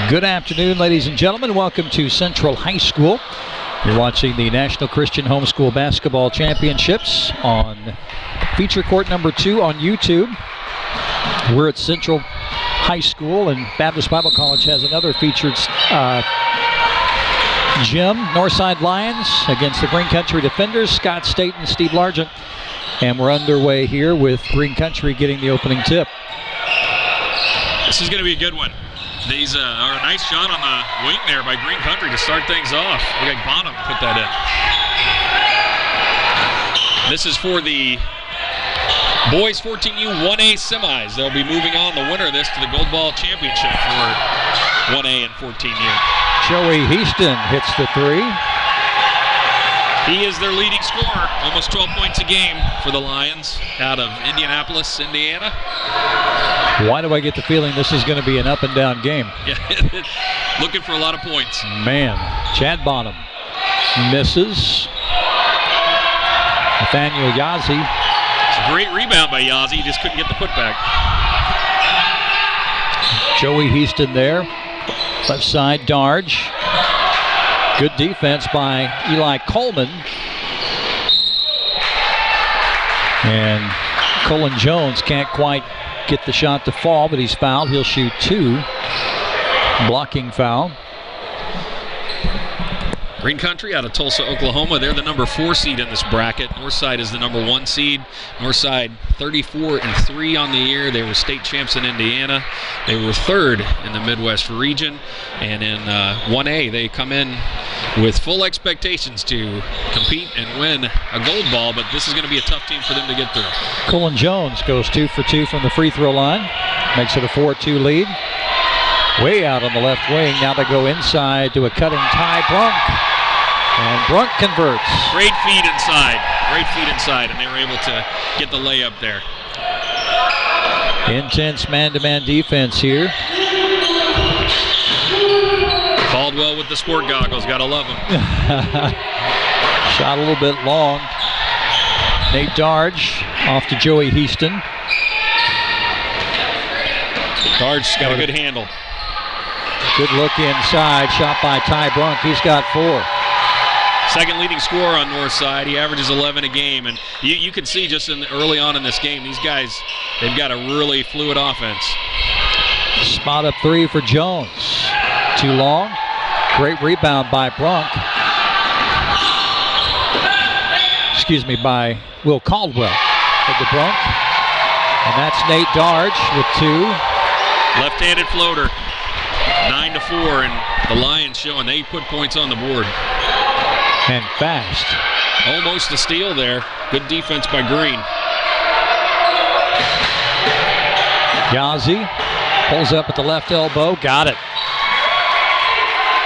Good afternoon, ladies and gentlemen. Welcome to Central High School. You're watching the National Christian Homeschool Basketball Championships on feature court number 2 on YouTube. We're at Central High School, and Baptist Bible College has another featured gym. Northside Lions against the Green Country Defenders, Scott Staten, Steve Largent. And we're underway here with Green Country getting the opening tip. This is going to be a good one. These are a nice shot on the wing there by Green Country to start things off. We got Bonham put that in. This is for the boys 14U 1A semis. They'll be moving on, the winner of this, to the Gold Ball Championship for 1A and 14U. Joey Heaston hits the three. He is their leading scorer, almost 12 points a game for the Lions out of Indianapolis, Indiana. Why do I get the feeling this is going to be an up and down game? Yeah, looking for a lot of points. Man, Chad Bonham misses. Nathaniel Yazzie. It's a great rebound by Yazzie, he just couldn't get the putback. Joey Heaston there. Left side, Darge. Good defense by Eli Coleman. And Colin Jones can't quite get the shot to fall, but he's fouled. He'll shoot 2. Blocking foul. Green Country out of Tulsa, Oklahoma. They're the number 4 seed in this bracket. Northside is the number 1 seed. Northside 34-3 on the year. They were state champs in Indiana. They were 3rd in the Midwest region. And in 1A, they come in with full expectations to compete and win a gold ball, but this is going to be a tough team for them to get through. Colin Jones goes 2 for 2 from the free throw line. Makes it a 4-2 lead. Way out on the left wing. Now they go inside to a cutting Ty Brunk. And Brunk converts. Great feed inside. Great feed inside, and they were able to get the layup there. Intense man-to-man defense here. Caldwell with the sport goggles. Gotta love him. Shot a little bit long. Nate Darge off to Joey Heaston. Darge's got a good handle. Good look inside. Shot by Ty Brunk. He's got 4. Second leading scorer on Northside. He averages 11 a game, and you can see just early on in this game, these guys, they've got a really fluid offense. Spot up 3 for Jones. Too long. Great rebound by Brunk. Excuse me, by Will Caldwell of the Brunk. And that's Nate Darge with 2. Left-handed floater. 9-4, and the Lions showing they put points on the board. And fast. Almost a steal there. Good defense by Green. Yazzie pulls up at the left elbow. Got it.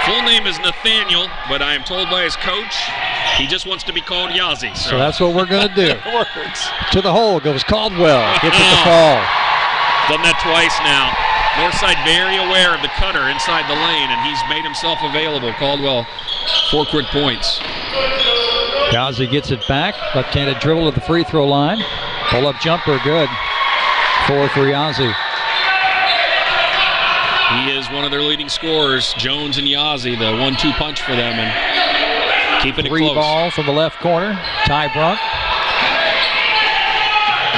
Full name is Nathaniel, but I am told by his coach he just wants to be called Yazzie. So that's what we're going to do. It works. To the hole goes Caldwell. Gets it to fall. Done that twice now. Northside very aware of the cutter inside the lane, and he's made himself available. Caldwell, 4 quick points. Yazzie gets it back. Left-handed dribble to the free throw line. Pull-up jumper, good. 4 for Yazzie. He is one of their leading scorers. Jones and Yazzie, the 1-2 punch for them, and keeping it close. 3 ball from the left corner. Ty Brunk.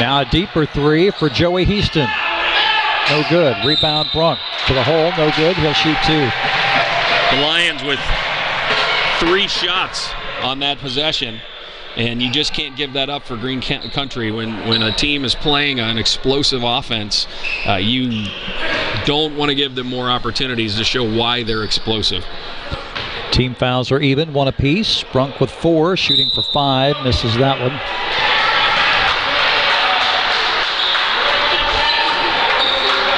Now a deeper 3 for Joey Heaston. No good. Rebound Brunk to the hole. No good. He'll shoot 2. The Lions with 3 shots on that possession, and you just can't give that up for Green Country. When a team is playing an explosive offense, you don't want to give them more opportunities to show why they're explosive. Team fouls are even, 1 apiece. Brunk with 4, shooting for 5. Misses that one.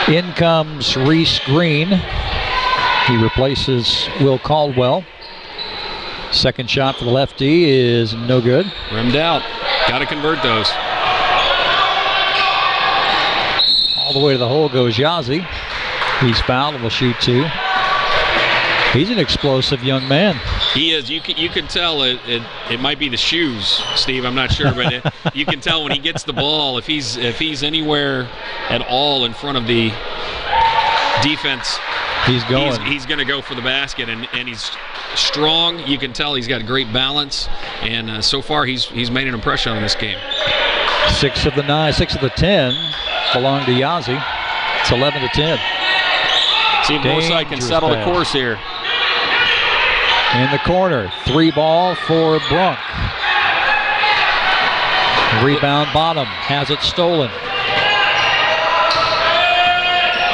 In comes Reese Green. He replaces Will Caldwell. Second shot for the lefty is no good. Rimmed out. Got to convert those. All the way to the hole goes Yazzie. He's fouled and will shoot 2. He's an explosive young man. He is. You can tell it might be the shoes, Steve. I'm not sure, but you can tell when he gets the ball, if he's anywhere at all in front of the defense, He's going. He's going to go for the basket, and he's strong. You can tell he's got great balance, and so far he's made an impression on this game. 6 of the 10 belong to Yazzie. It's 11-10. See if Northside can settle the course here. In the corner, 3 ball for Brunk. Rebound Bottom, has it stolen.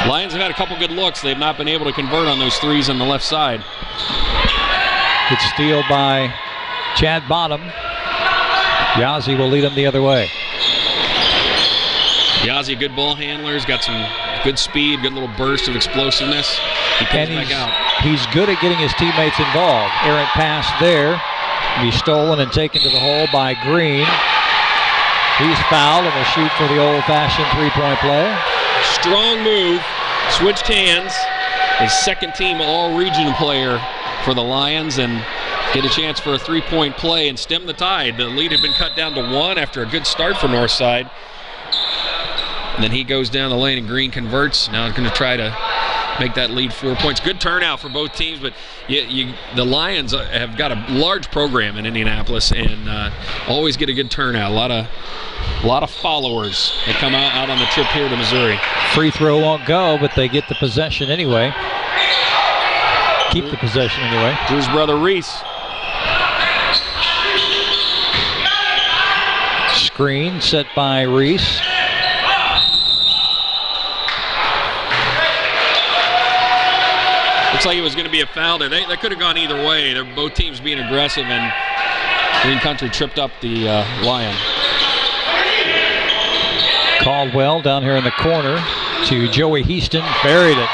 Lions have had a couple good looks. They've not been able to convert on those threes on the left side. Good steal by Chad Bottom. Yazzie will lead them the other way. Yazzie, good ball handler. He's got some good speed, good little burst of explosiveness. He comes back out. He's good at getting his teammates involved. Errant pass there. Be stolen and taken to the hole by Green. He's fouled and will shoot for the old-fashioned three-point play. Strong move. Switched hands. A second-team all-region player for the Lions, and get a chance for a three-point play and stem the tide. The lead had been cut down to 1 after a good start for Northside. And then he goes down the lane and Green converts. Now he's going to try to make that lead 4 points. Good turnout for both teams, but the Lions have got a large program in Indianapolis and always get a good turnout. A lot of followers that come out on the trip here to Missouri. Free throw won't go, but they get the possession anyway. Keep the possession anyway. Drew's brother Reese. Screen set by Reese. Looks like it was going to be a foul there. They could have gone either way. They're both teams being aggressive, and Green Country tripped up the Lion. Caldwell down here in the corner to Joey Heaston. Buried it.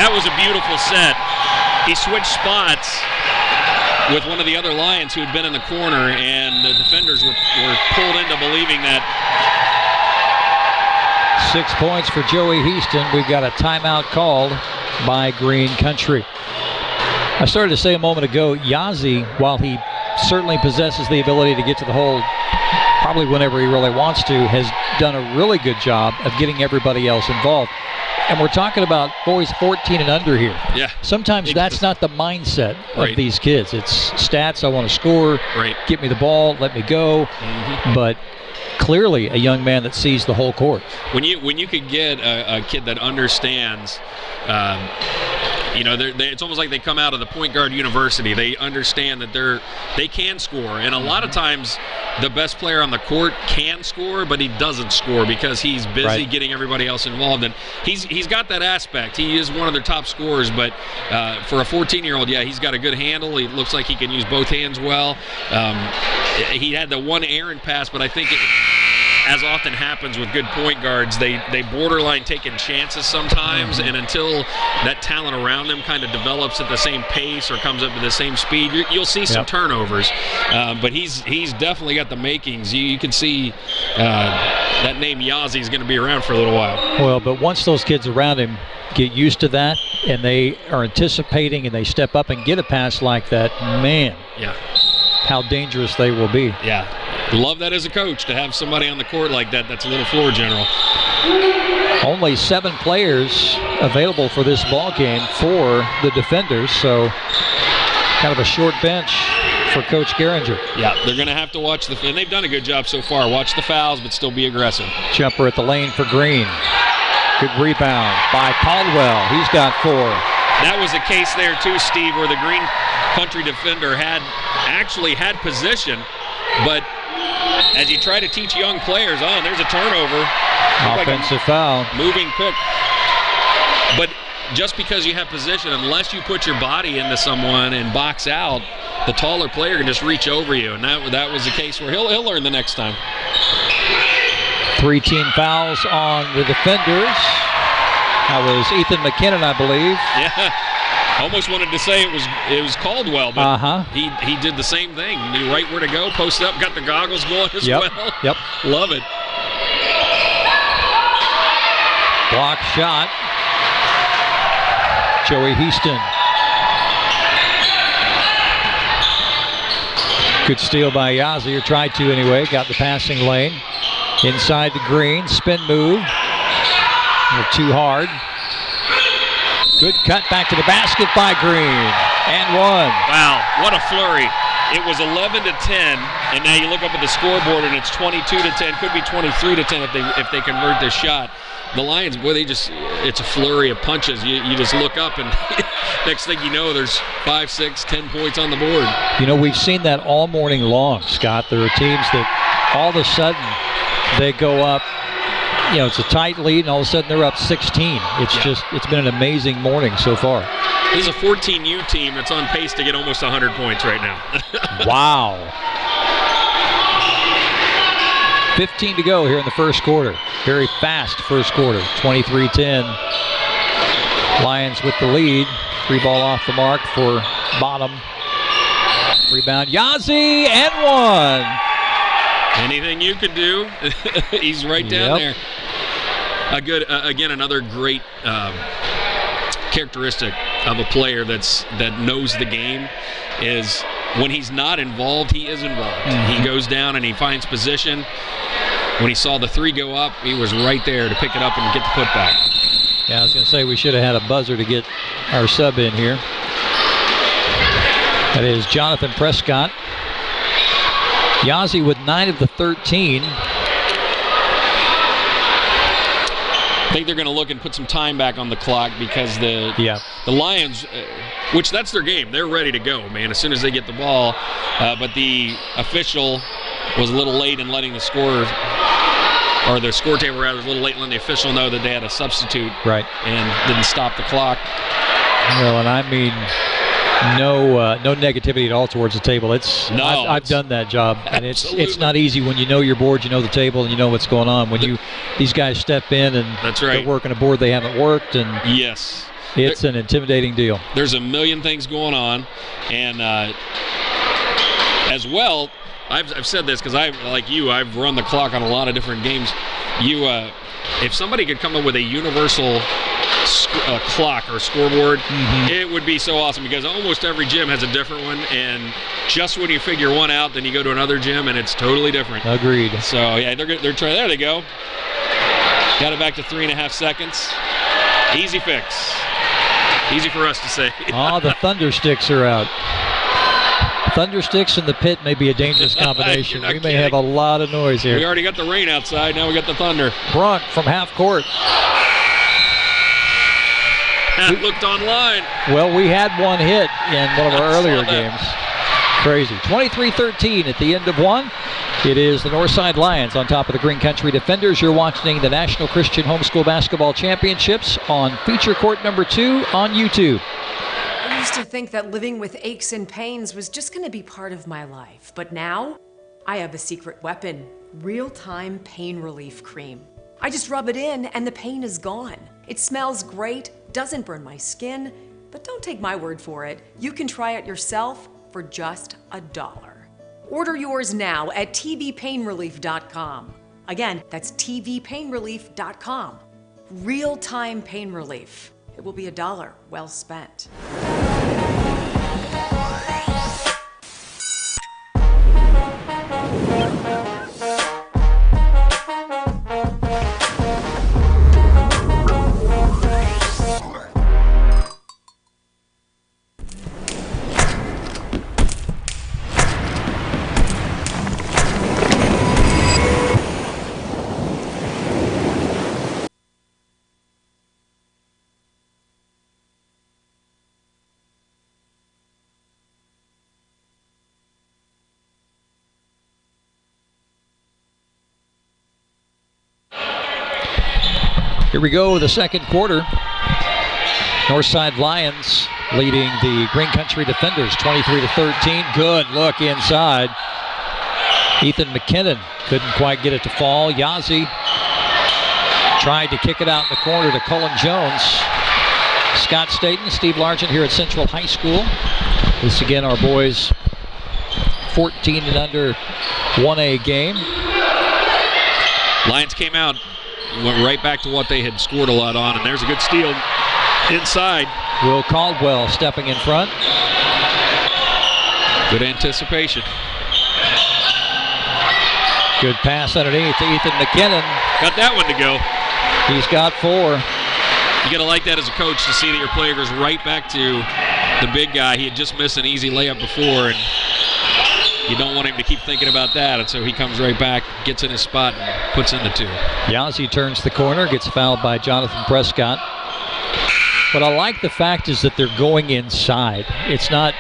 That was a beautiful set. He switched spots with one of the other Lions who had been in the corner, and the defenders were pulled into believing that. 6 points for Joey Heaston. We've got a timeout called by Green Country. I started to say a moment ago, Yazzie, while he certainly possesses the ability to get to the hole probably whenever he really wants to, has done a really good job of getting everybody else involved. And we're talking about boys 14 and under here. Yeah. Sometimes that's not the mindset Right. of these kids. It's stats, I want to score, Right. Get me the ball, let me go. Mm-hmm. But clearly a young man that sees the whole court. When you could get a kid that understands, it's almost like they come out of the point guard university. They understand that they can score, and a lot of times the best player on the court can score, but he doesn't score because he's busy getting everybody else involved. And he's got that aspect. He is one of their top scorers, but for a 14-year-old, he's got a good handle. He looks like he can use both hands well. He had the one errant pass, but I think as often happens with good point guards, they borderline taking chances sometimes, and until that talent around them kind of develops at the same pace or comes up to the same speed, you'll see some turnovers. But he's definitely got the makings. You can see that name Yazzie is going to be around for a little while. Well, but once those kids around him get used to that and they are anticipating and they step up and get a pass like that, man, how dangerous they will be. Yeah. Love that as a coach, to have somebody on the court like that that's a little floor general. Only 7 players available for this ball game for the defenders, so kind of a short bench for Coach Geringer. Yeah, they're going to have to watch and they've done a good job so far. Watch the fouls, but still be aggressive. Jumper at the lane for Green. Good rebound by Caldwell. He's got 4. That was a case there too, Steve, where the Green Country defender actually had position, but as you try to teach young players, there's a turnover. Offensive foul. Moving pick. But just because you have position, unless you put your body into someone and box out, the taller player can just reach over you. And that was the case where he'll learn the next time. 3 team fouls on the defenders. That was Ethan McKinnon, I believe. Yeah. Almost wanted to say it was Caldwell, but he did the same thing. Knew right where to go, posted up, got the goggles going as well. Yep. Love it. Block shot. Joey Heaston. Good steal by Yazzie, or tried to anyway. Got the passing lane. Inside the Green, spin move. A little too hard. Good cut back to the basket by Green. And one. Wow, what a flurry. It was 11-10, and now you look up at the scoreboard and it's 22-10. Could be 23-10 if they convert this shot. The Lions, boy, it's a flurry of punches. You just look up and next thing you know, there's 5, 6, 10 points on the board. You know, we've seen that all morning long, Scott. There are teams that all of a sudden they go up, you know, it's a tight lead, and all of a sudden they're up 16. It's been an amazing morning so far. This is a 14U team that's on pace to get almost 100 points right now. Wow. 15 to go here in the first quarter. Very fast first quarter. 23-10. Lions with the lead. 3 ball off the mark for Bottom. Rebound, Yazzie, and one. Anything you could do. He's right down there. Again, another great characteristic of a player that knows the game is when he's not involved, he is involved. He goes down and he finds position. When he saw the 3 go up, he was right there to pick it up and get the putback. Yeah, I was going to say we should have had a buzzer to get our sub in here. That is Jonathan Prescott. Yazzie with 9 of the 13. I think they're going to look and put some time back on the clock because the Lions, which that's their game, they're ready to go, man, as soon as they get the ball. But the official was a little late in letting the score table rather was a little late in letting the official know that they had a substitute. Right. And didn't stop the clock. Well, and I mean, no negativity at all towards the table. I've done that job, and it's not easy when you know your board, you know the table, and you know what's going on. When these guys step in and that's right. They're working a board they haven't worked, and yes, it's an intimidating deal. There's a million things going on, and as well, I've said this because I've run the clock on a lot of different games. If somebody could come up with a universal clock or scoreboard, it would be so awesome because almost every gym has a different one, and just when you figure one out, then you go to another gym and it's totally different. Agreed. So yeah, they're trying. There they go. Got it back to 3.5 seconds. Easy fix. Easy for us to say. The thunder sticks are out. Thunder sticks in the pit may be a dangerous combination. We may have a lot of noise here. We already got the rain outside. Now we got the thunder. Brunt from half court. That looked online. Well, we had one hit in one of our earlier games. Crazy. 23-13 at the end of one. It is the Northside Lions on top of the Green Country Defenders. You're watching the National Christian Homeschool Basketball Championships on feature court number 2 on YouTube. I used to think that living with aches and pains was just going to be part of my life. But now, I have a secret weapon. Real-time pain relief cream. I just rub it in and the pain is gone. It smells great, doesn't burn my skin, but don't take my word for it. You can try it yourself for just $1. Order yours now at tvpainrelief.com. Again, that's tvpainrelief.com. Real-time pain relief. It will be $1 well spent. Here we go, the second quarter. Northside Lions leading the Green Country Defenders 23-13. Good look inside. Ethan McKinnon couldn't quite get it to fall. Yazzie tried to kick it out in the corner to Cullen Jones. Scott Staten, Steve Largent here at Central High School. This again our boys 14 and under 1A game. Lions came out, went right back to what they had scored a lot on, and there's a good steal inside. Will Caldwell stepping in front. Good anticipation. Good pass underneath to Ethan McKinnon. Got that one to go. He's got 4. You got to like that as a coach to see that your player goes right back to the big guy. He had just missed an easy layup before, and you don't want him to keep thinking about that, and so he comes right back, gets in his spot, and puts in the 2. Yazzie turns the corner, gets fouled by Jonathan Prescott. What I like the fact is that they're going inside. It's not,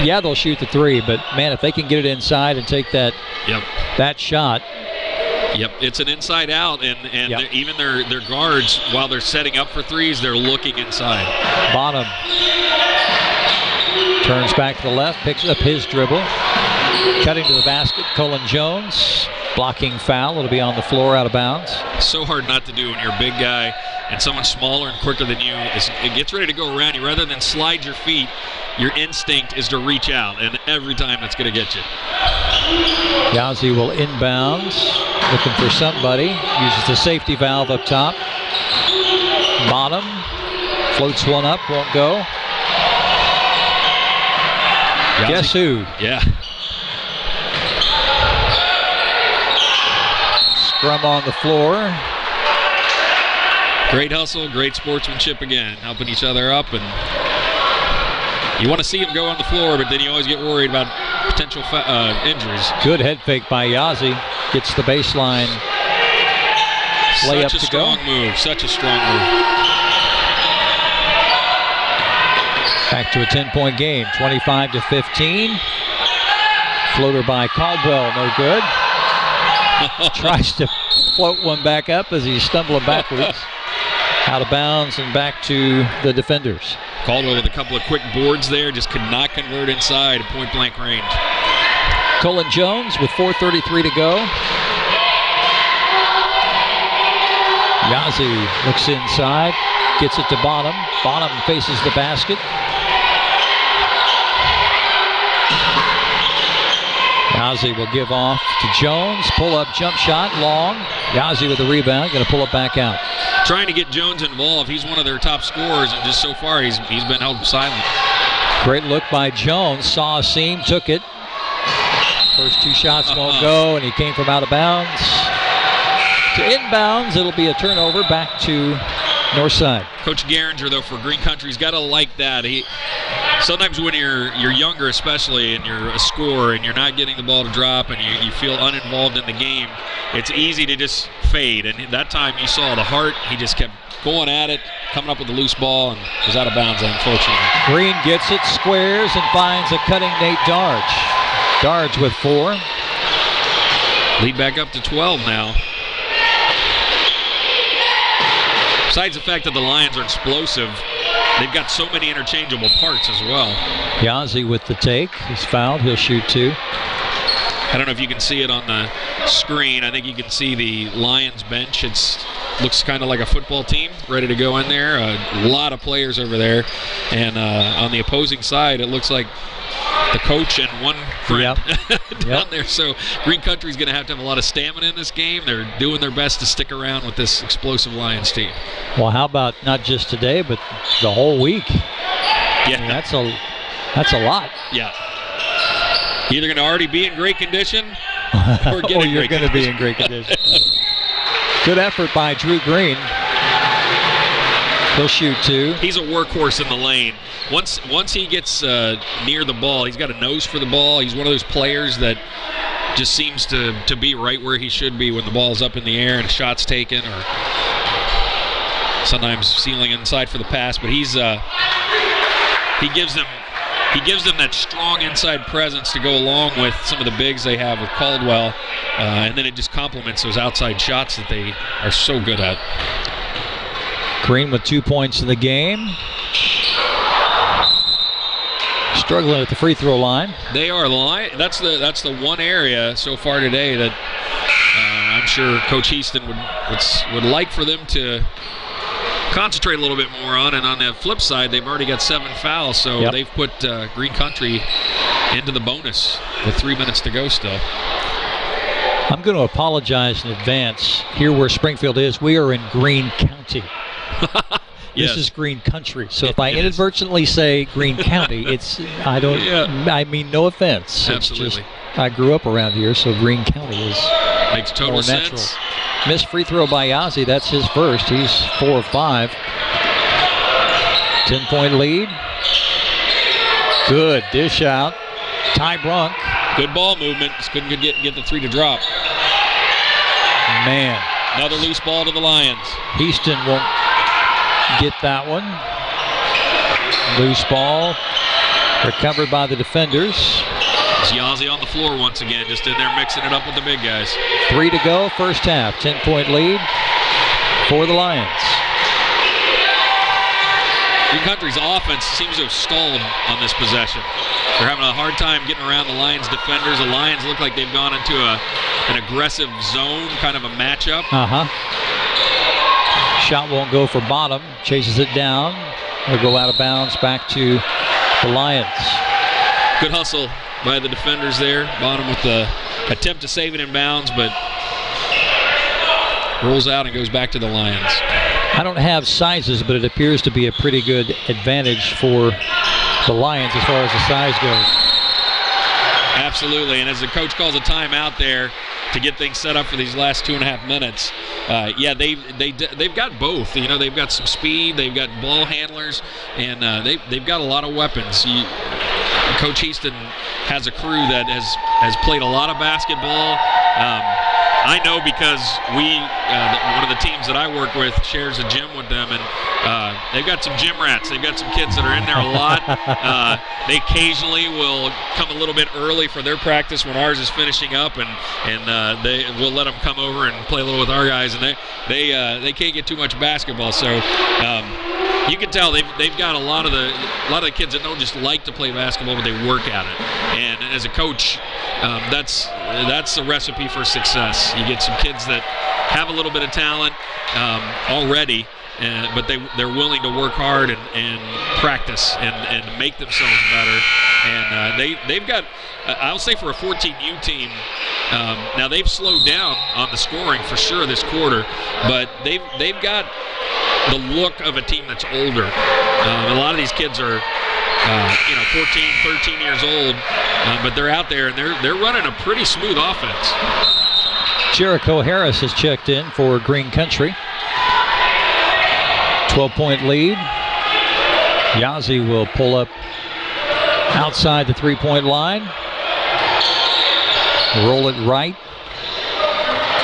yeah, they'll shoot the 3, but man, if they can get it inside and take that shot. Yep, it's an inside out, and even their guards, while they're setting up for 3s, they're looking inside. Bottom turns back to the left, picks up his dribble. Cutting to the basket, Colin Jones. Blocking foul. It'll be on the floor, out of bounds. So hard not to do when you're a big guy and someone smaller and quicker than you. It gets ready to go around you. Rather than slide your feet, your instinct is to reach out, and every time that's going to get you. Yazzie will inbound, looking for somebody. Uses the safety valve up top. Bottom floats one up, won't go. Yazzie. Guess who? Yeah. Scrum on the floor. Great hustle, great sportsmanship again, helping each other up, and you want to see him go on the floor, but then you always get worried about potential injuries. Good head fake by Yazzie. Gets the baseline. Layup to go. Such a strong move. Back to a 10-point game, 25-15. Floater by Caldwell, no good. Tries to float one back up as he's stumbling backwards. Out of bounds and back to the defenders. Caldwell with a couple of quick boards there, just could not convert inside at point-blank range. Colin Jones with 4:33 to go. Yazzie looks inside, gets it to Bottom. Bottom faces the basket. Yazzie will give off to Jones. Pull-up jump shot, long. Yazzie with the rebound, going to pull it back out. Trying to get Jones involved. He's one of their top scorers, and just so far he's been held silent. Great look by Jones. Saw a seam, took it. First 2 shots won't go, and he came from out of bounds. To inbounds, it'll be a turnover back to Northside. Coach Garinger, though, for Green Country's got to like that. Sometimes when you're younger, especially, and you're a scorer and you're not getting the ball to drop and you feel uninvolved in the game, it's easy to just fade. And that time you saw the heart. He just kept going at it, coming up with the loose ball, and was out of bounds, unfortunately. Green gets it, squares, and finds a cutting Nate Darge. Darge with 4. Lead back up to 12 now. Besides the fact that the Lions are explosive, they've got so many interchangeable parts as well. Yazzie with the take. He's fouled. He'll shoot 2. I don't know if you can see it on the screen. I think you can see the Lions bench. It looks kind of like a football team ready to go in there. A lot of players over there. And on the opposing side, it looks like the coach and one friend down there. So Green Country's going to have a lot of stamina in this game. They're doing their best to stick around with this explosive Lions team. Well, how about not just today, but the whole week? Yeah. I mean, that's a lot. Yeah. Either going to already be in great condition or you're going to be in great condition. Good effort by Drew Green. He'll shoot 2. He's a workhorse in the lane. Once he gets near the ball, he's got a nose for the ball. He's one of those players that just seems to be right where he should be when the ball's up in the air and shot's taken, or sometimes sealing inside for the pass. But he gives them that strong inside presence to go along with some of the bigs they have with Caldwell, and then it just complements those outside shots that they are so good at. Green with 2 points in the game. Struggling at the free throw line. They are that's the one area so far today that I'm sure Coach Heaston would like for them to concentrate a little bit more on. And on the flip side, they've already got 7 fouls, so they've put Green Country into the bonus with 3 minutes to go still. I'm going to apologize in advance. Here where Springfield is, we are in Greene County. This is Green Country. So if I inadvertently say Greene County, I mean no offense. Absolutely. It's just, I grew up around here, so Greene County is makes total more sense. Natural. Missed free throw by Yazzie. That's his first. He's 4 of 5. 10-point lead. Good dish out. Ty Brunk. Good ball movement. Just couldn't get the three to drop. Man. Another loose ball to the Lions. Houston won't get that one. Loose ball. Recovered by the defenders. It's Yazzie on the floor once again, just in there mixing it up with the big guys. 3 to go, first half. 10-point lead for the Lions. Green Country's offense seems to have stalled on this possession. They're having a hard time getting around the Lions defenders. The Lions look like they've gone into an aggressive zone, kind of a matchup. Shot won't go for Bottom. Chases it down. It'll go out of bounds back to the Lions. Good hustle by the defenders there. Bottom with the attempt to save it in bounds, but rolls out and goes back to the Lions. I don't have sizes, but it appears to be a pretty good advantage for the Lions as far as the size goes. Absolutely, and as the coach calls a timeout there to get things set up for these last 2.5 minutes, they've got both. You know, they've got some speed, they've got ball handlers, and they've got a lot of weapons. Coach Easton has a crew that has played a lot of basketball. I know because one of the teams that I work with shares a gym with them, and they've got some gym rats. They've got some kids that are in there a lot. They occasionally will come a little bit early for their practice when ours is finishing up, and we'll let them come over and play a little with our guys, and they can't get too much basketball. So you can tell they've got a lot of the kids that don't just like to play basketball, but they work at it. And as a coach, that's the recipe for success. You get some kids that have a little bit of talent already, but they're willing to work hard and practice and make themselves better. And they've got, I'll say for a 14U team, now they've slowed down on the scoring for sure this quarter, but they've got the look of a team that's older. A lot of these kids are 14, 13 years old, but they're out there and they're running a pretty smooth offense. Jericho Harris has checked in for Green Country. 12-point lead. Yazzie will pull up outside the 3-point line. Roll it right.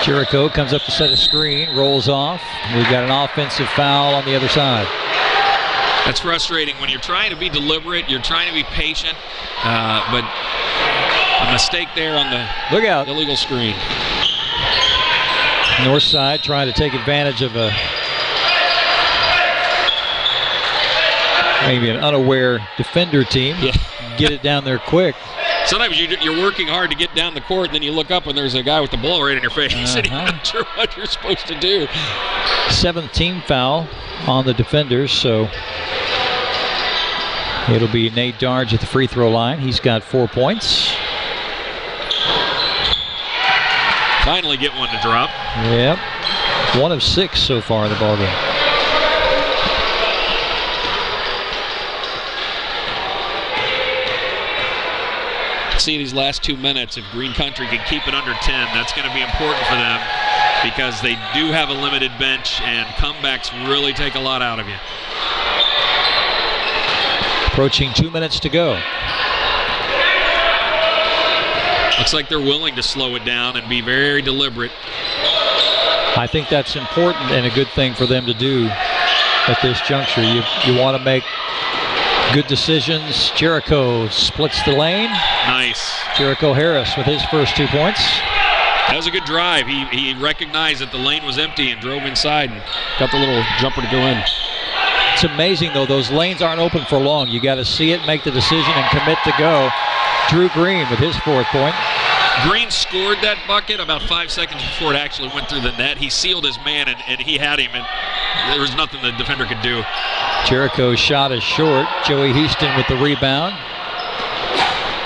Jericho comes up to set a screen, rolls off. We've got an offensive foul on the other side. That's frustrating when you're trying to be deliberate, you're trying to be patient, but a mistake there on the illegal screen. Northside trying to take advantage of maybe an unaware defender team. Yeah. Get it down there quick. Sometimes you're working hard to get down the court, and then you look up and there's a guy with the ball right in your face, and you're not sure what you're supposed to do. 7th team foul on the defenders, so it'll be Nate Darge at the free throw line. He's got 4 points. Finally get one to drop. Yep. 1 of 6 so far in the ballgame. See these last 2 minutes, if Green Country can keep it under 10, that's going to be important for them because they do have a limited bench and comebacks really take a lot out of you. Approaching 2 minutes to go. Looks like they're willing to slow it down and be very deliberate. I think that's important and a good thing for them to do at this juncture. You want to make good decisions. Jericho splits the lane. Nice. Jericho Harris with his first 2 points. That was a good drive. He recognized that the lane was empty and drove inside and got the little jumper to go in. It's amazing, though. Those lanes aren't open for long. You got to see it, make the decision, and commit to go. Drew Green with his 4th point. Green scored that bucket about 5 seconds before it actually went through the net. He sealed his man, and he had him, and there was nothing the defender could do. Jericho's shot is short. Joey Houston with the rebound.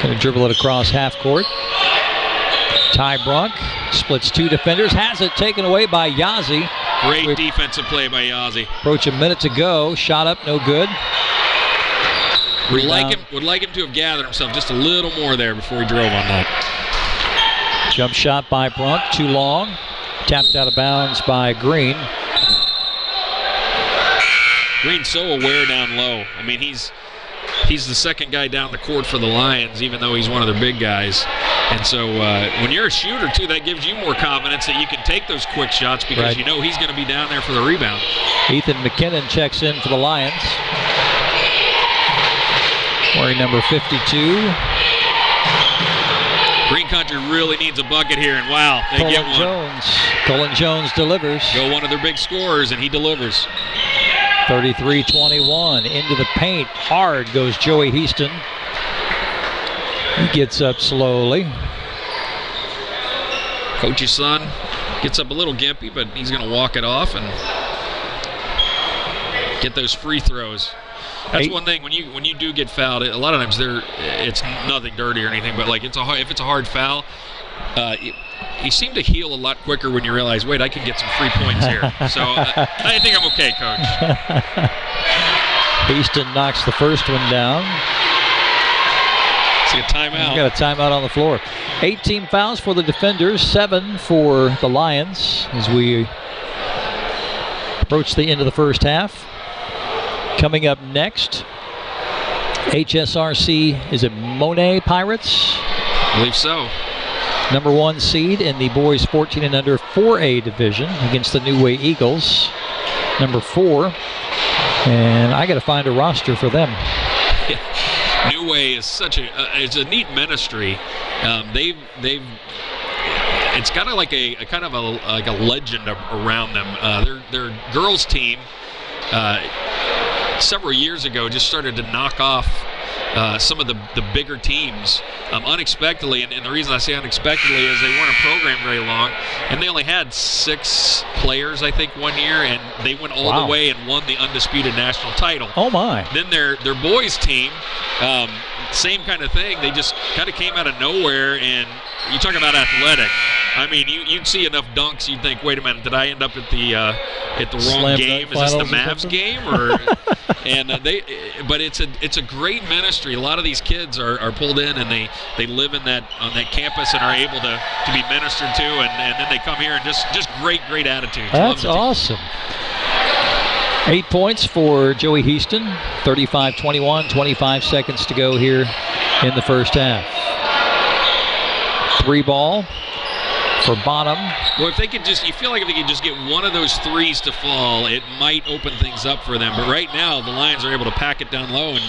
Going to dribble it across half court. Ty Brunk splits 2 defenders. Has it taken away by Yazzie. Great defensive play by Yazzie. Approach a minute to go. Shot up, no good. Would like him to have gathered himself just a little more there before he drove on that. Jump shot by Brunk, too long. Tapped out of bounds by Green. Green's so aware down low. I mean, he's the second guy down the court for the Lions, even though he's one of their big guys. And so when you're a shooter, too, that gives you more confidence that you can take those quick shots because you know he's going to be down there for the rebound. Ethan McKinnon checks in for the Lions. Wearing number 52. Green Country really needs a bucket here, and wow, they get one. Colin Jones delivers. Go one of their big scorers, and he delivers. 33-21, into the paint. Hard goes Joey Heaston. He gets up slowly. Coach's son gets up a little gimpy, but he's going to walk it off and get those free throws. That's one thing when you do get fouled. A lot of times it's nothing dirty or anything, but like if it's a hard foul, you seem to heal a lot quicker when you realize, wait, I can get some free points here. So I think I'm okay, Coach. Easton knocks the first one down. See a timeout. We've got a timeout on the floor. 18 fouls for the defenders, 7 for the Lions as we approach the end of the first half. Coming up next, HSRC, is it Monet Pirates? I believe so. Number 1 seed in the boys 14 and under 4A division against the New Way Eagles. Number 4. And I got to find a roster for them. New Way is it's a neat ministry. It's kind of like a legend around them. Their girls team several years ago just started to knock off some of the bigger teams unexpectedly, and the reason I say unexpectedly is they weren't a program very long, and they only had 6 players, I think, one year, and they went all the way and won the undisputed national title. Oh my! Then their boys team, same kind of thing. They just kind of came out of nowhere, and you talk about athletic. I mean, you'd see enough dunks, you'd think, wait a minute, did I end up at the wrong Slam game? Is this the Mavs game? But it's a great ministry. A lot of these kids are pulled in, and they live on that campus and are able to be ministered to, and then they come here and just great attitudes. That's awesome. 8 points for Joey Heaston. 35-21, 25 seconds to go here in the first half. 3 ball for Bonham. Well, you feel like if they could just get one of those threes to fall, it might open things up for them. But right now, the Lions are able to pack it down low, and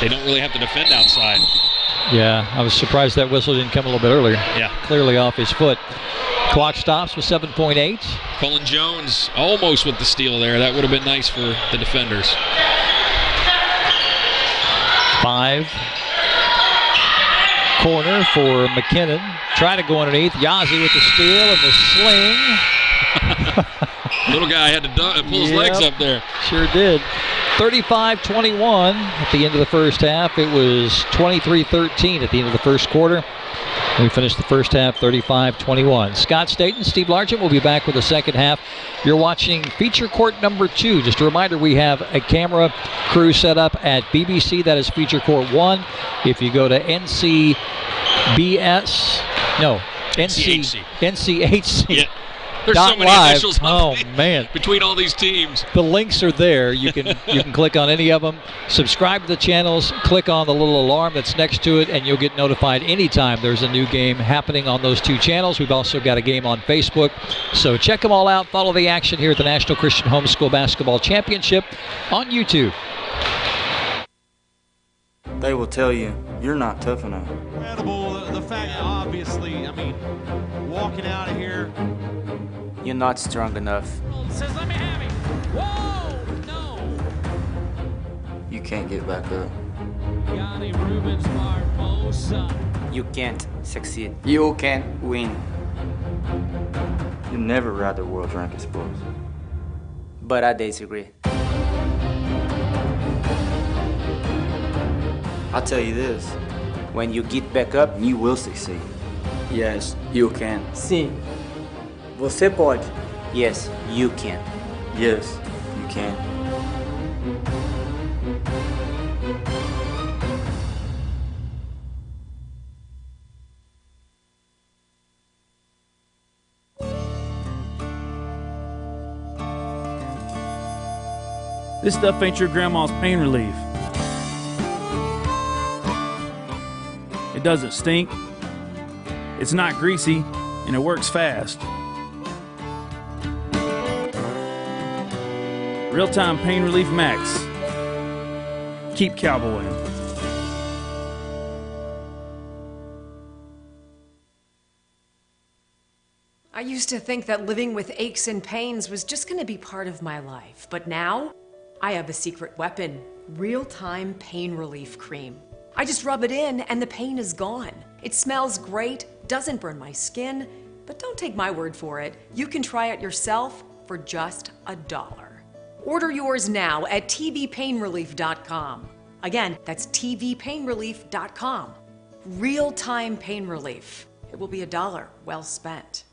they don't really have to defend outside. Yeah, I was surprised that whistle didn't come a little bit earlier. Yeah. Clearly off his foot. Clock stops with 7.8. Colin Jones almost with the steal there. That would have been nice for the defenders. 5. Corner for McKinnon. Try to go underneath. Yazzie with the steal and the sling. Little guy had to pull his legs up there. Sure did. 35-21 at the end of the first half. It was 23-13 at the end of the first quarter. We finished the first half 35-21. Scott Staten, Steve Largent will be back with the second half. You're watching feature court number 2. Just a reminder, we have a camera crew set up at BBC. That is feature court 1. If you go to NCHC. Yeah. There's so many live. initials Man. between all these teams. The links are there. You can click on any of them. Subscribe to the channels. Click on the little alarm that's next to it, and you'll get notified anytime there's a new game happening on those 2 channels. We've also got a game on Facebook. So check them all out. Follow the action here at the National Christian Homeschool Basketball Championship on YouTube. They will tell you, you're not tough enough. Incredible, the fact, obviously, I mean, walking out of here. You're not strong enough. Says, let me have it. Whoa, no. You can't get back up. Yanni Rubens Barbosa. You can't succeed. You can't win. You'll never ride the world's ranking sports. But I disagree. I'll tell you this. When you get back up, You will succeed. yes, you can. Sim, você pode. Yes, you can. Yes, you can. This stuff ain't your grandma's pain relief. It doesn't stink, it's not greasy, and it works fast. Real-time pain relief max. Keep cowboying. I used to think that living with aches and pains was just going to be part of my life, but now I have a secret weapon, real-time pain relief cream. I just rub it in and the pain is gone. It smells great, doesn't burn my skin, but don't take my word for it. You can try it yourself for just $1. Order yours now at tvpainrelief.com. Again, that's tvpainrelief.com. Real-time pain relief. It will be $1 well spent.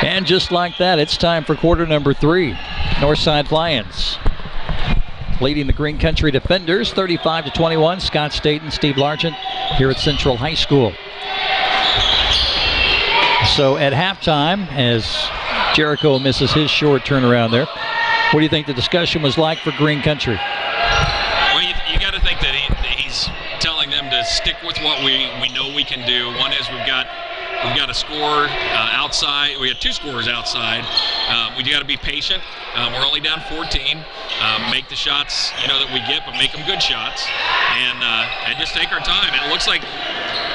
And just like that, it's time for quarter number 3. Northside Lions leading the Green Country Defenders 35-21. Scott Staten, Steve Largent here at Central High School. So at halftime, as Jericho misses his short turnaround there, what do you think the discussion was like for Green Country? Well, you got to think that he's telling them to stick with what we know we can do. One is we've got a score outside. We have 2 scorers outside. We got to be patient. We're only down 14. Make the shots that we get, but make them good shots, and just take our time. And it looks like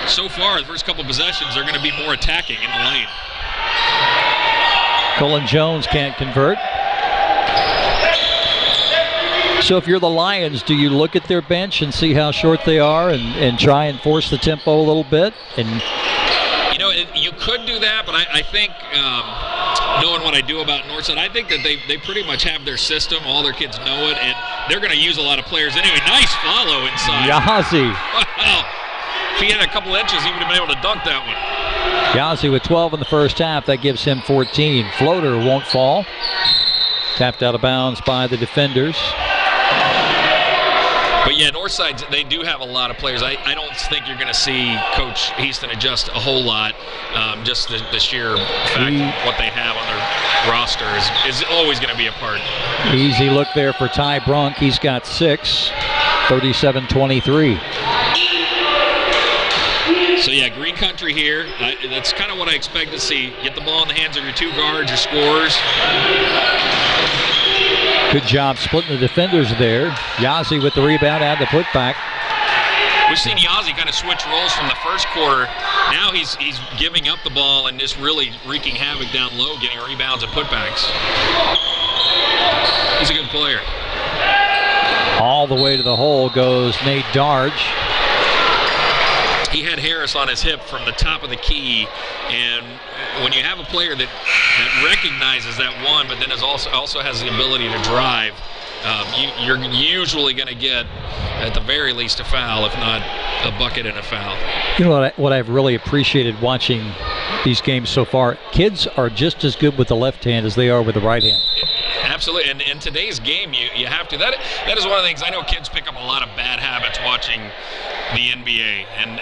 so far the first couple possessions are going to be more attacking in the lane. Colin Jones can't convert. So if you're the Lions, do you look at their bench and see how short they are and try and force the tempo a little bit? And you could do that, but I think, knowing what I do about Northside, I think that they pretty much have their system. All their kids know it, and they're going to use a lot of players anyway. Nice follow inside. Yazzie. Wow. If he had a couple inches, he would have been able to dunk that one. Yazzie with 12 in the first half. That gives him 14. Floater won't fall. Tapped out of bounds by the defenders. But yeah, Northside, they do have a lot of players. I don't think you're going to see Coach Easton adjust a whole lot. Just the sheer fact of what they have on their roster is always going to be a part. Easy look there for Ty Brunk. He's got 6, 37-23. So yeah, Green Country here. That's kind of what I expect to see. Get the ball in the hands of your 2 guards, your scorers. Good job splitting the defenders there. Yazzie with the rebound and the putback. We've seen Yazzie kind of switch roles from the first quarter. Now he's giving up the ball and just really wreaking havoc down low, getting rebounds and putbacks. He's a good player. All the way to the hole goes Nate Darge. He had Chad Harris on his hip from the top of the key, and when you have a player that recognizes that one, but then also has the ability to drive, you're usually going to get, at the very least, a foul, if not a bucket and a foul. You know what I've really appreciated watching these games so far? Kids are just as good with the left hand as they are with the right hand. Absolutely, and in today's game, you have to. That is one of the things. I know kids pick up a lot of bad habits watching the NBA, and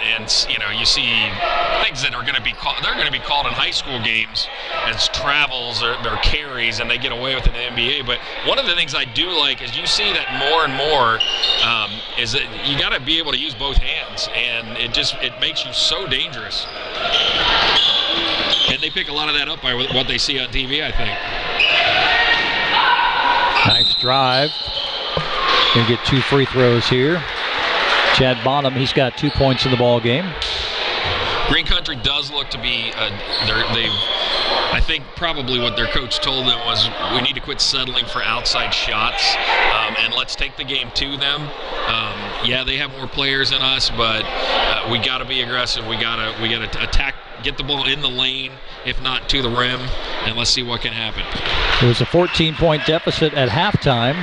you see things that are going to be called. They're going to be called in high school games as travels or carries, and they get away with it in the NBA. But one of the things I do like is you see that more and more is that you got to be able to use both hands, and it makes you so dangerous. And they pick a lot of that up by what they see on TV, I think. Nice drive. Gonna get 2 free throws here. Chad Bonham, he's got 2 points in the ball game. Green Country does look to be, I think probably what their coach told them was, we need to quit settling for outside shots, and let's take the game to them. Yeah, they have more players than us, but we got to be aggressive. We got to attack, get the ball in the lane, if not to the rim, and let's see what can happen. It was a 14-point deficit at halftime.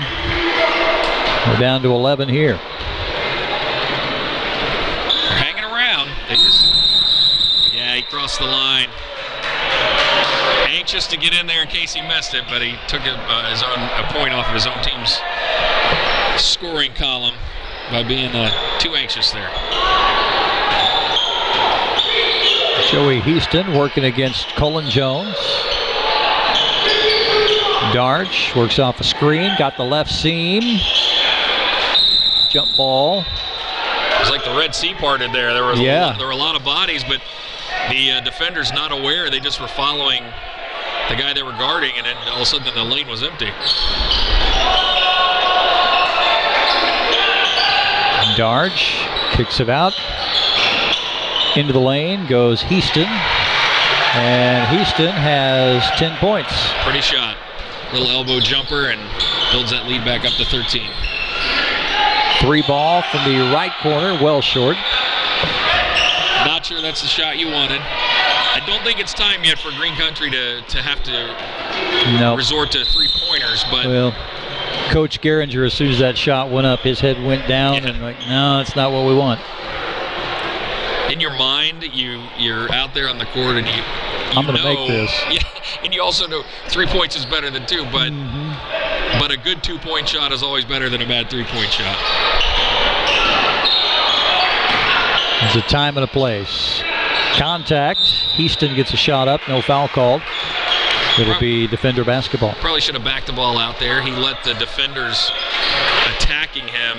We're down to 11 here. They're hanging around. He crossed the line. Anxious to get in there in case he missed it, but he took a point off of his own team's scoring column by being too anxious there. Joey Heaston working against Cullen Jones. Darch works off a screen, got the left seam. Jump ball. It was like the Red Sea parted there. There were a lot of bodies, but the defenders not aware. They just were following the guy they were guarding, and then all of a sudden the lane was empty. Darch kicks it out. Into the lane goes Heaston. And Heaston has 10 points. Pretty shot. Little elbow jumper and builds that lead back up to 13. 3 ball from the right corner, well short. Not sure that's the shot you wanted. I don't think it's time yet for Green Country to have to resort to 3-pointers, but... Well, Coach Geringer, as soon as that shot went up, his head went down, and no, that's not what we want. In your mind, you're out there on the court, and I'm going to make this. Yeah, and you also know 3 points is better than 2, but but a good 2-point shot is always better than a bad 3-point shot. There's a time and a place. Contact. Heaston gets a shot up. No foul called. It'll be defender basketball. Probably should have backed the ball out there. He let the defenders attacking him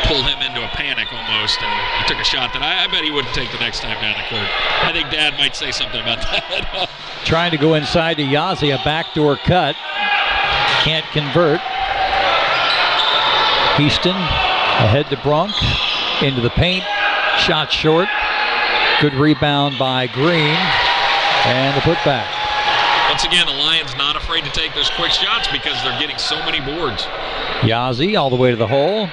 pull him into a panic almost, and he took a shot that I bet he wouldn't take the next time down the court. I think Dad might say something about that. Trying to go inside to Yazzie, a backdoor cut. Can't convert. Heaston ahead to Brunk. Into the paint. Shot short. Good rebound by Green. And the putback. Once again, the Lions not afraid to take those quick shots because they're getting so many boards. Yazzie all the way to the hole.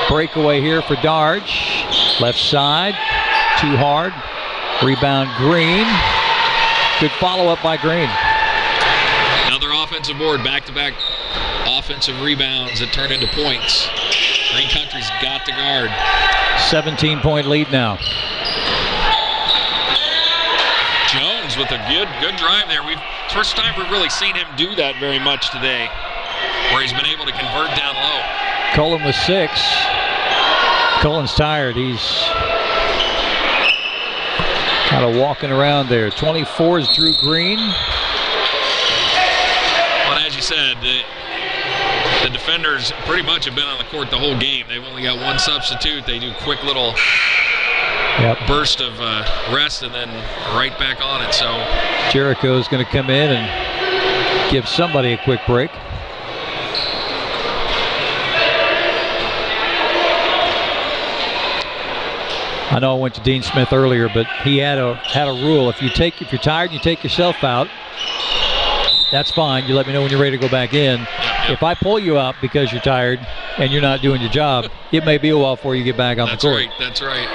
Breakaway here for Darch. Left side. Too hard. Rebound Green. Good follow-up by Green. Another offensive board. Back-to-back offensive rebounds that turn into points. Green Country's got to guard. 17-point lead now. Jones with a good drive there. First time we've really seen him do that very much today, where he's been able to convert down low. Cullen with 6. Cullen's tired. He's kind of walking around there. 24 is Drew Green. Well, as you said, the defenders pretty much have been on the court the whole game. They've only got one substitute. They do quick little burst of rest and then right back on it. So Jericho's going to come in and give somebody a quick break. I know I went to Dean Smith earlier, but he had a rule. If you're tired, you take yourself out. That's fine. You let me know when you're ready to go back in. Yep. If I pull you out because you're tired, and you're not doing your job, it may be a while before you get back on the court. That's right.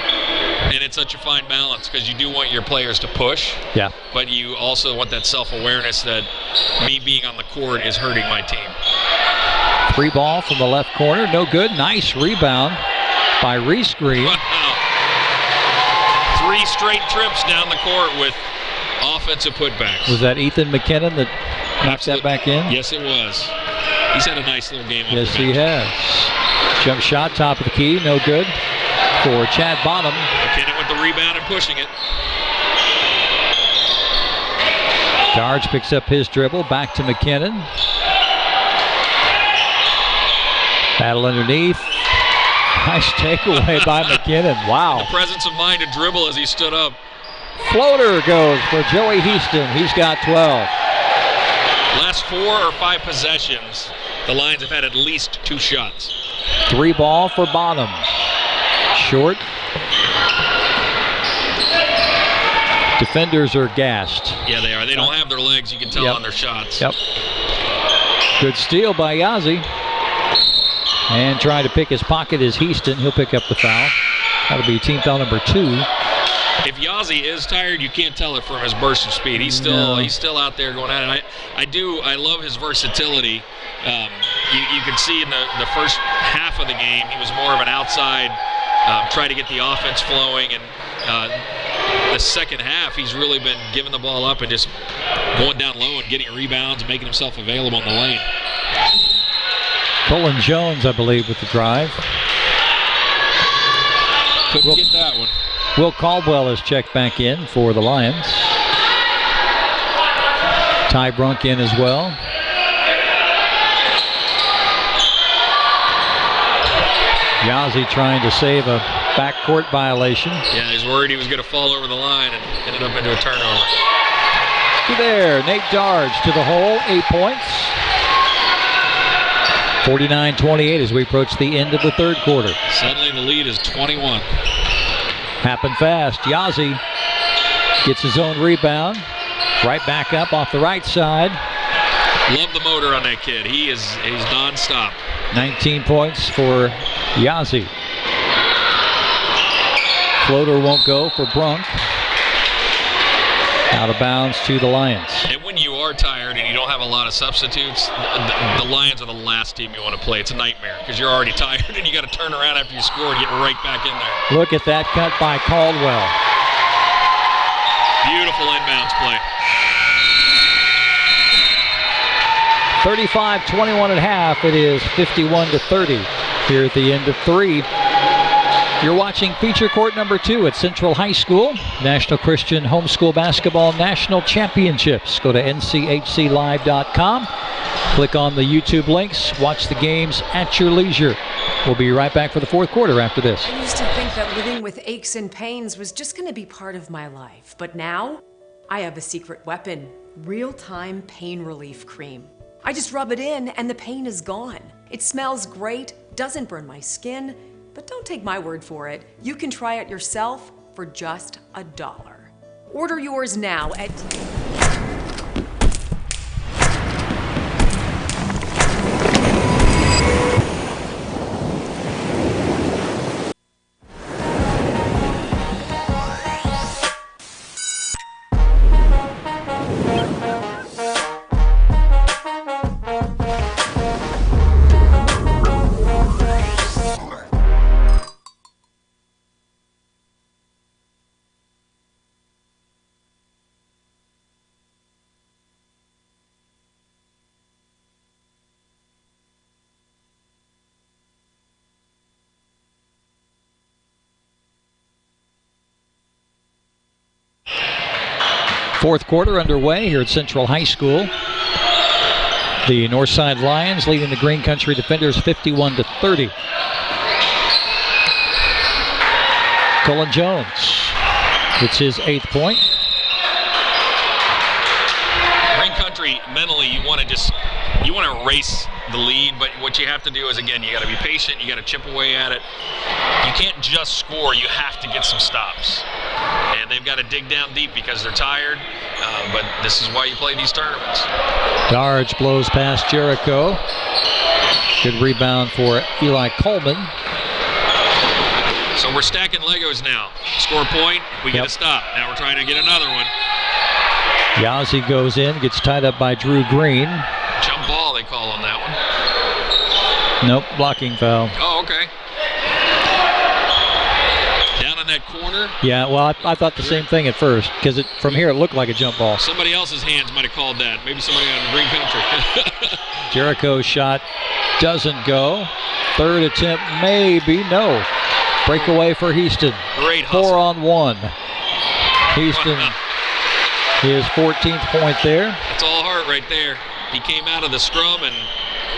And it's such a fine balance because you do want your players to push, yeah, but you also want that self-awareness that me being on the court is hurting my team. 3 ball from the left corner, no good. Nice rebound by Reese Green. Wow. 3 straight trips down the court with offensive putbacks. Was that Ethan McKinnon that knocked that back in? Yes, it was. He's had a nice little game. Yes, he has. Jump shot, top of the key, no good for Chad Bonham. McKinnon with the rebound and pushing it. Darge picks up his dribble, back to McKinnon. Battle underneath. Nice takeaway by McKinnon. Wow. The presence of mind to dribble as he stood up. Floater goes for Joey Houston. He's got 12. Last 4 or 5 possessions, the Lions have had at least 2 shots. 3 ball for Bonham. Short. Defenders are gassed. Yeah, they are. They don't have their legs, you can tell on their shots. Yep. Good steal by Yazzie. And trying to pick his pocket is Houston. He'll pick up the foul. That'll be team foul number 2. If Yazzie is tired, you can't tell it from his burst of speed. He's still out there going at it. I love his versatility. You could see in the first half of the game, he was more of an outside, try to get the offense flowing, and the second half, he's really been giving the ball up and just going down low and getting rebounds, making himself available in the lane. Colin Jones, I believe, with the drive. Couldn't get that one. Will Caldwell is checked back in for the Lions. Ty Brunk in as well. Yazzie trying to save a backcourt violation. Yeah, he's worried he was going to fall over the line and ended up into a turnover. There, Nate Darge to the hole, 8 points. 49-28 as we approach the end of the third quarter. Suddenly the lead is 21. Happened fast. Yazzie gets his own rebound. Right back up off the right side. Love the motor on that kid. He's nonstop. 19 points for Yazzie. Floater won't go for Brunk. Out of bounds to the Lions. And when you are tired and you don't have a lot of substitutes, the Lions are the last team you want to play. It's a nightmare because you're already tired and you got to turn around after you score and get right back in there. Look at that cut by Caldwell. Beautiful inbounds play. 35-21 at half. It is 51-30 here at the end of 3. You're watching feature court number 2 at Central High School. National Christian Homeschool Basketball National Championships. Go to nchclive.com. Click on the YouTube links. Watch the games at your leisure. We'll be right back for the fourth quarter after this. I used to think that living with aches and pains was just going to be part of my life. But now, I have a secret weapon. Real-time pain relief cream. I just rub it in and the pain is gone. It smells great, doesn't burn my skin. But don't take my word for it. You can try it yourself for just $1. Order yours now at... Fourth quarter underway here at Central High School. The Northside Lions leading the Green Country Defenders 51-30. Colin Jones. It's his 8th point. Green Country, mentally, you want to erase the lead, but what you have to do is, again, you got to be patient, you got to chip away at it. You can't just score, you have to get some stops. And they've got to dig down deep because they're tired, but this is why you play these tournaments. Darge blows past Jericho. Good rebound for Eli Coleman. So we're stacking Legos now. Score a point, we get a stop. Now we're trying to get another one. Yazzie goes in, gets tied up by Drew Green. Jump ball, they call on that one. Nope, blocking foul. Oh, okay. Down in that corner. Yeah, well, I thought the same thing at first, because from here it looked like a jump ball. Somebody else's hands might have called that. Maybe somebody on Green Country. Jericho's shot doesn't go. Third attempt, maybe. No. Breakaway for Houston. Great hustle. 4-on-1. Houston, his 14th point there. That's all heart right there. He came out of the scrum and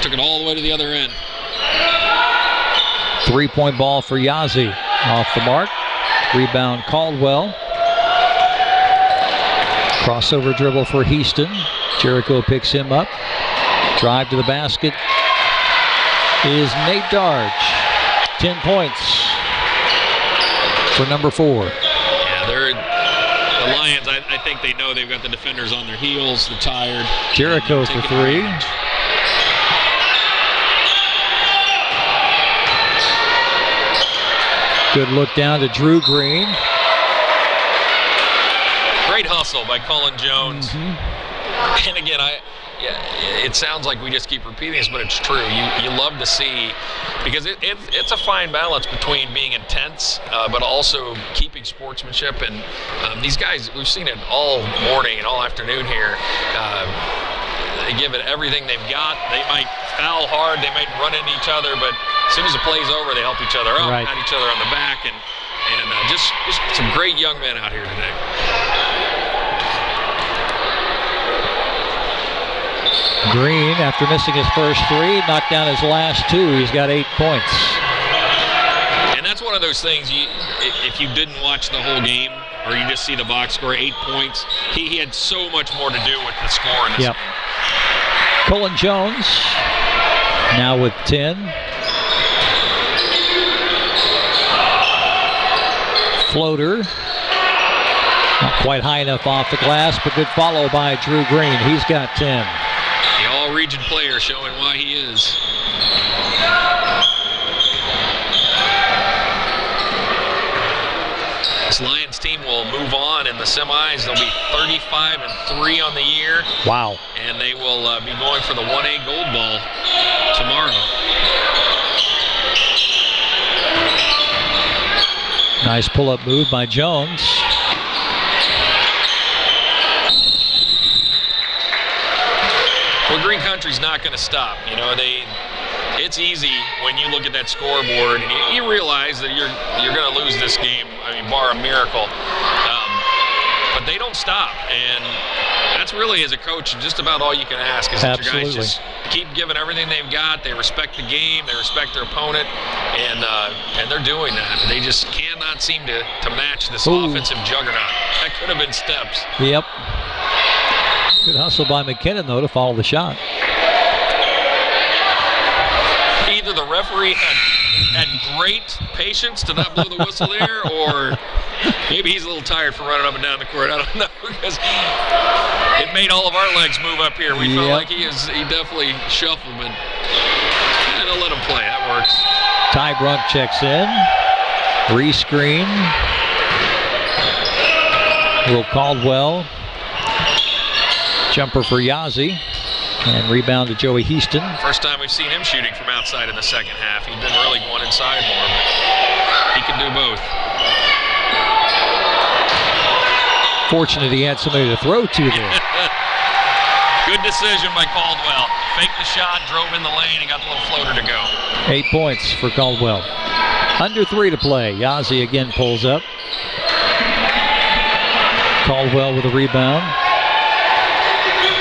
took it all the way to the other end. 3-point ball for Yazzie. Off the mark. Rebound Caldwell. Crossover dribble for Houston. Jericho picks him up. Drive to the basket is Nate Darge. 10 points for number 4. Yeah, the Lions, I think they know they've got the defenders on their heels. They're tired. Jericho for 3. Good look down to Drew Green. Great hustle by Cullen Jones. And again, it sounds like we just keep repeating this, but it's true. You love to see, because it's a fine balance between being intense, but also keeping sportsmanship. And these guys, we've seen it all morning and all afternoon here. They give it everything they've got. They might foul hard, they might run into each other, but as soon as the play's over, they help each other up, pat each other on the back, and just some great young men out here today. Green, after missing his first 3, knocked down his last 2. He's got 8 points. And that's one of those things, if you didn't watch the whole game, or you just see the box score, 8 points, he had so much more to do with the score in this game. Cullen Jones now with 10. Floater. Not quite high enough off the glass, but good follow by Drew Green. He's got 10. The all-region player showing why he is. This Lions team will move on in the semis. They'll be 35-3 on the year. Wow. And they will be going for the 1A gold ball tomorrow. Nice pull-up move by Jones. Well, Green Country's not going to stop. You know, it's easy when you look at that scoreboard and you realize that you're going to lose this game. I mean, bar a miracle. But they don't stop, and that's really, as a coach, just about all you can ask is that your guys just keep giving everything they've got. They respect the game, they respect their opponent, and they're doing that. They just cannot seem to match this offensive juggernaut. That could have been steps. Yep. Good hustle by McKinnon, though, to follow the shot. Either the referee had great patience to not blow the whistle there, or maybe he's a little tired from running up and down the court. I don't know, because it made all of our legs move up here. We felt like he definitely shuffled, but they'll let him play. That works. Ty Brunk checks in. Rescreen. Will Caldwell. Jumper for Yazzie. And rebound to Joey Houston. First time we've seen him shooting from outside in the second half. He's been really going inside more, but he can do both. Fortunate he had somebody to throw to there. Good decision by Caldwell. Faked the shot, drove in the lane, and got the little floater to go. 8 points for Caldwell. Under 3 to play. Yazzie again pulls up. Caldwell with a rebound.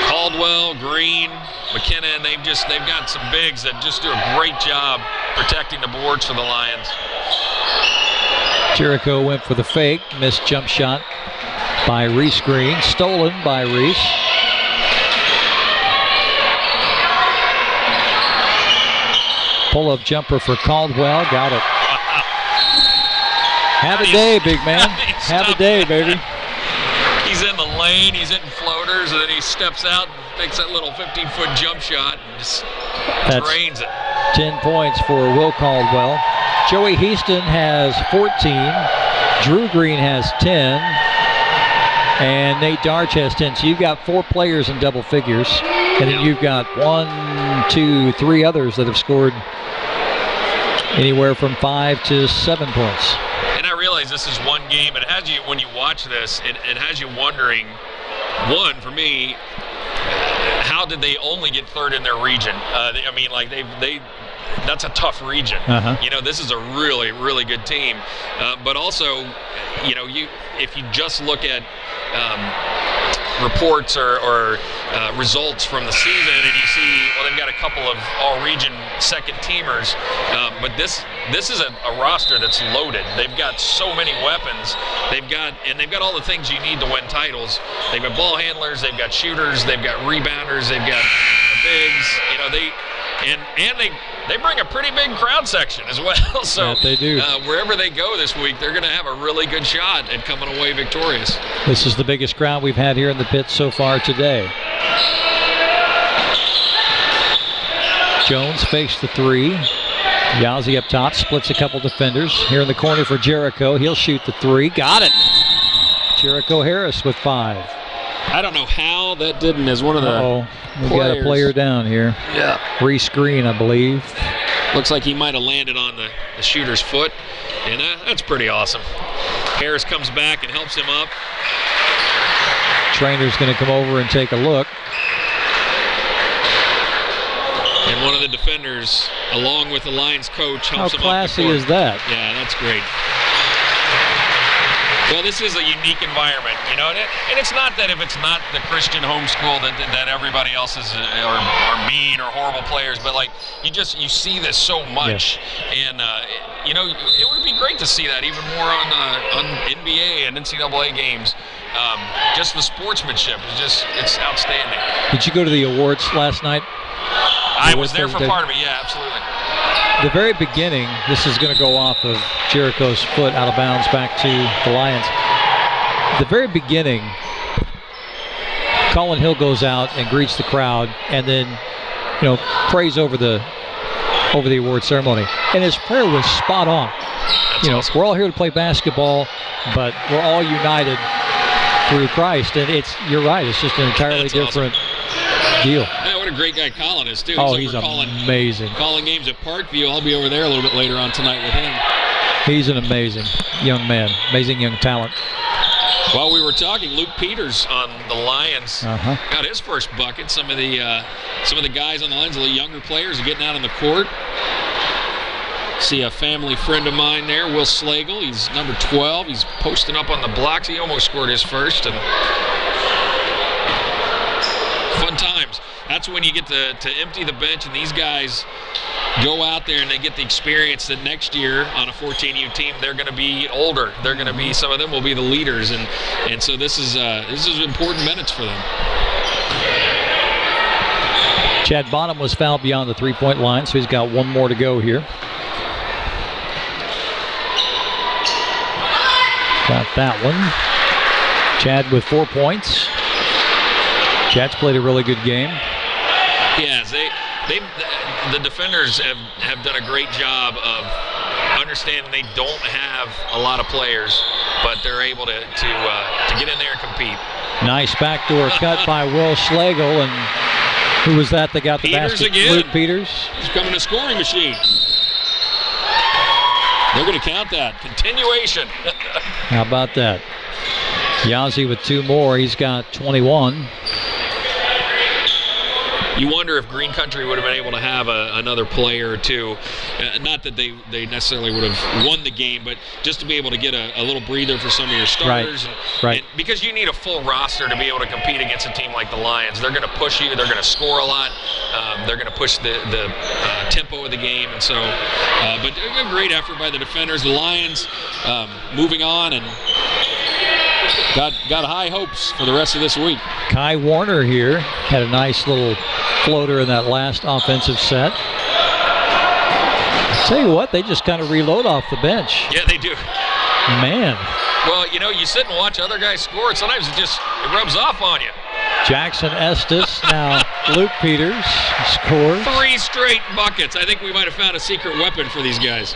Caldwell, Green, McKinnon, they've got some bigs that just do a great job protecting the boards for the Lions. Jericho went for the fake, missed jump shot by Reese Green, stolen by Reese. Pull-up jumper for Caldwell, got it. Have a day, big man. Have a day, baby. He's in the lane, he's hitting floaters, and then he steps out and takes that little 15-foot jump shot and just drains it. 10 points for Will Caldwell. Joey Heaston has 14. Drew Green has 10. And Nate Darch has 10. So you've got 4 players in double figures. And then you've got 1, 2, 3 others that have scored anywhere from 5 to 7 points. And I realize this is one game, but it has you, when you watch this, it has you wondering, one, for me, how did they only get third in their region? I mean, like that's a tough region. You know, this is a really, really good team. But also, you know, if you just look at reports or results from the season, and you see, well, they've got a couple of all-region second teamers, but this is a roster that's loaded. They've got so many weapons. They've got all the things you need to win titles. They've got ball handlers, they've got shooters, they've got rebounders, they've got bigs. You know, they bring a pretty big crowd section as well. So yeah, they do. Wherever they go this week, they're going to have a really good shot at coming away victorious. This is the biggest crowd we've had here in the pit so far today. Jones fakes the 3. Yazzie up top, splits a couple defenders. Here in the corner for Jericho. He'll shoot the 3. Got it. Jericho Harris with 5. I don't know how that didn't, as one of the we got a player down here. Yeah. Re-screen, I believe. Looks like he might have landed on the shooter's foot, and that's pretty awesome. Harris comes back and helps him up. Trainer's going to come over and take a look. And one of the defenders, along with the Lions coach, helps him up. How classy is that? Yeah, that's great. Well, this is a unique environment, you know, and it's not that if it's not the Christian homeschool that everybody else is are mean or horrible players, but like you see this so much, and you know, it would be great to see that even more on NBA and NCAA games. Just the sportsmanship is it's outstanding. Did you go to the awards last night? I was there for part of it. Yeah, absolutely. The very beginning, this is going to go off of Jericho's foot out of bounds back to the Lions. The very beginning, Colin Hill goes out and greets the crowd, and then, you know, prays over the award ceremony. And his prayer was spot on. That's awesome. We're all here to play basketball, but we're all united through Christ. And you're right. It's just an entirely different deal. Yeah, what a great guy Colin is, too. He's amazing. Calling games at Parkview. I'll be over there a little bit later on tonight with him. He's an amazing young man, amazing young talent. While we were talking, Luke Peters on the Lions got his first bucket. Some of the guys on the Lions, the younger players, are getting out on the court. See a family friend of mine there, Will Slagle. He's number 12. He's posting up on the blocks. He almost scored his first. And fun times. That's when you get to empty the bench, and these guys go out there and they get the experience that next year on a 14U team they're going to be older. They're going to be, some of them will be the leaders, and so this is important minutes for them. Chad Bonham was fouled beyond the 3-point line, so he's got one more to go here. Got that one. Chad with 4 points. Chad's played a really good game. Yes, the defenders have done a great job of understanding they don't have a lot of players, but they're able to get in there and compete. Nice backdoor cut by Will Slagle, and who was that got the basket? Again. Luke Peters. He's becoming a scoring machine. They're going to count that. Continuation. How about that? Yazzie with 2 more. He's got 21. You wonder if Green Country would have been able to have another player or two. Not that they necessarily would have won the game, but just to be able to get a little breather for some of your starters. Right. And because you need a full roster to be able to compete against a team like the Lions. They're going to push you. They're going to score a lot. They're going to push the tempo of the game. And so, but a great effort by the defenders. The Lions moving on and got high hopes for the rest of this week. Kai Warner here had a nice little floater in that last offensive set. I'll tell you what, they just kind of reload off the bench. Yeah, they do. Man. Well, you know, you sit and watch other guys score, and sometimes it rubs off on you. Jackson Estes, now Luke Peters scores. 3 straight buckets. I think we might have found a secret weapon for these guys.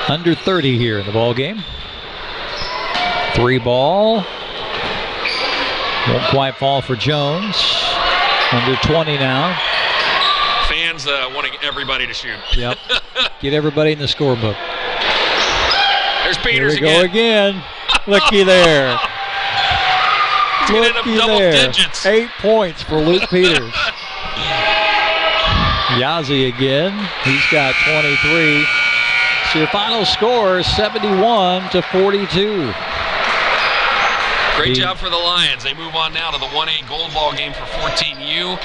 Under 30 here in the ball game. 3 ball. Won't quite fall for Jones. Under 20 now. Fans wanting everybody to shoot. Yep. Get everybody in the scorebook. There's Peters Here we go again. Looky there. Looky double there. digits. 8 points for Luke Peters. Yazzie again. He's got 23. So your final score is 71-42. Great job for the Lions. They move on now to the 1A gold ball game for 14U,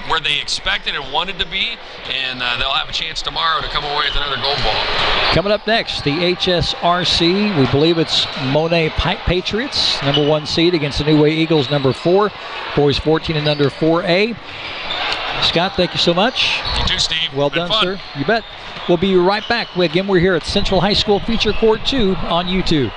where they expected and wanted to be, and they'll have a chance tomorrow to come away with another gold ball. Coming up next, the HSRC, we believe it's Monet Patriots, number 1 seed against the New Way Eagles, number 4. Boys 14 and under 4A. Scott, thank you so much. You too, Steve. Well Been done, fun. sir. You bet. We'll be right back. Again, we're here at Central High School Feature Court 2 on YouTube.